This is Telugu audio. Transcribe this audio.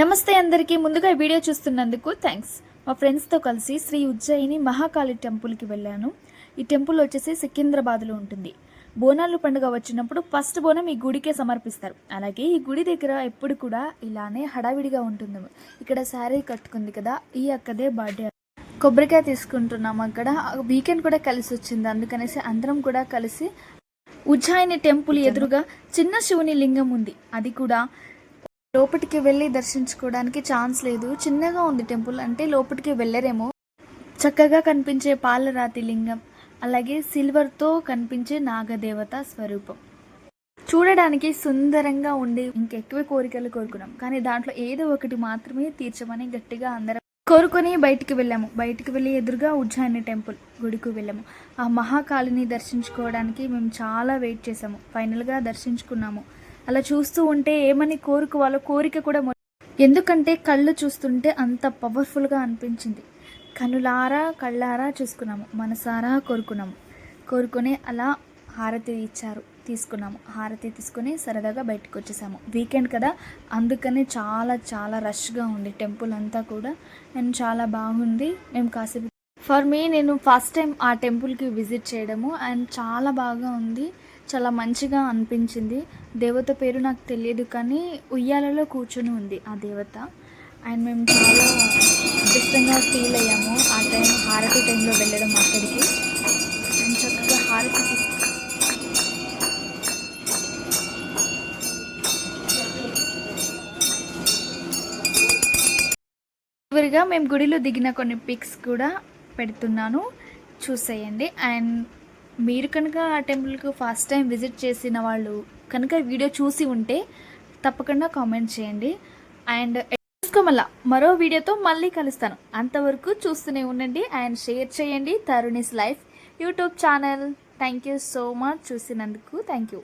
నమస్తే అందరికీ. ముందుగా వీడియో చూస్తున్నందుకు థ్యాంక్స్. మా ఫ్రెండ్స్తో కలిసి శ్రీ ఉజ్జయిని మహాకాళి టెంపుల్కి వెళ్ళాను. ఈ టెంపుల్ వచ్చేసి సికింద్రాబాద్లో ఉంటుంది. బోనాలు పండుగ వచ్చినప్పుడు ఫస్ట్ బోనం ఈ గుడికే సమర్పిస్తారు. అలాగే ఈ గుడి దగ్గర ఎప్పుడు కూడా ఇలానే హడావిడిగా ఉంటుంది. ఇక్కడ శారీ కట్టుకుంది కదా, ఈ అక్కదే బర్త్డే. కొబ్బరికాయ తీసుకుంటున్నాము. అక్కడ వీకెండ్ కూడా కలిసి వచ్చింది, అందుకనేసి అందరం కూడా కలిసి ఉజ్జయిని టెంపుల్ ఎదురుగా చిన్న శివుని లింగం ఉంది. అది కూడా లోపలికి వెళ్ళి దర్శించుకోవడానికి ఛాన్స్ లేదు, చిన్నగా ఉంది టెంపుల్. అంటే లోపలికి వెళ్ళరేమో. చక్కగా కనిపించే పాలరాతి లింగం, అలాగే సిల్వర్తో కనిపించే నాగదేవత స్వరూపం చూడడానికి సుందరంగా ఉండి ఇంకెక్కువ కోరికలు కోరుకున్నాం. కానీ దాంట్లో ఏదో ఒకటి మాత్రమే తీర్చమని గట్టిగా అందరం కోరుకొని బయటికి వెళ్ళాము. బయటికి వెళ్ళి ఎదురుగా ఉజ్జయిని టెంపుల్ గుడికి వెళ్ళాము. ఆ మహాకాళిని దర్శించుకోవడానికి మేము చాలా వెయిట్ చేసాము. ఫైనల్గా దర్శించుకున్నాము. అలా చూస్తూ ఉంటే ఏమని కోరుకోవాలో కోరిక కూడా ఎందుకంటే కళ్ళు చూస్తుంటే అంత పవర్ఫుల్గా అనిపించింది. కళ్ళారా చూసుకున్నాము, మనసారా కోరుకొని అలా హారతి ఇచ్చారు, తీసుకున్నాము. హారతి తీసుకొని సరదాగా బయటకు వచ్చేసాము. వీకెండ్ కదా, అందుకని చాలా చాలా రష్గా ఉంది టెంపుల్ అంతా కూడా. అండ్ చాలా బాగుంది. మేము కాసేపు నేను ఫస్ట్ టైం ఆ టెంపుల్కి విజిట్ చేయడము. అండ్ చాలా బాగా ఉంది, చాలా మంచిగా అనిపించింది. దేవత పేరు నాకు తెలియదు, కానీ ఉయ్యాలలో కూర్చొని ఉంది ఆ దేవత. అండ్ మేము చాలా అదృష్టంగా ఫీల్ అయ్యాము ఆ టైం, హారతి టైంలో వెళ్ళడం అక్కడికి. అండ్ చక్కగా హారతి చివరిగా మేము గుడిలో దిగిన కొన్ని పిక్స్ కూడా పెడుతున్నాను, చూసేయండి. అండ్ మీరు కనుక ఆ టెంపుల్కి ఫస్ట్ టైం విజిట్ చేసిన వాళ్ళు కనుక వీడియో చూసి ఉంటే తప్పకుండా కామెంట్ చేయండి. అండ్ మళ్ళీ మరో వీడియోతో మళ్ళీ కలుస్తాను. అంతవరకు చూస్తూనే ఉండండి అండ్ షేర్ చేయండి Taruni's life YouTube channel. Thank you so much చూసినందుకు. Thank you.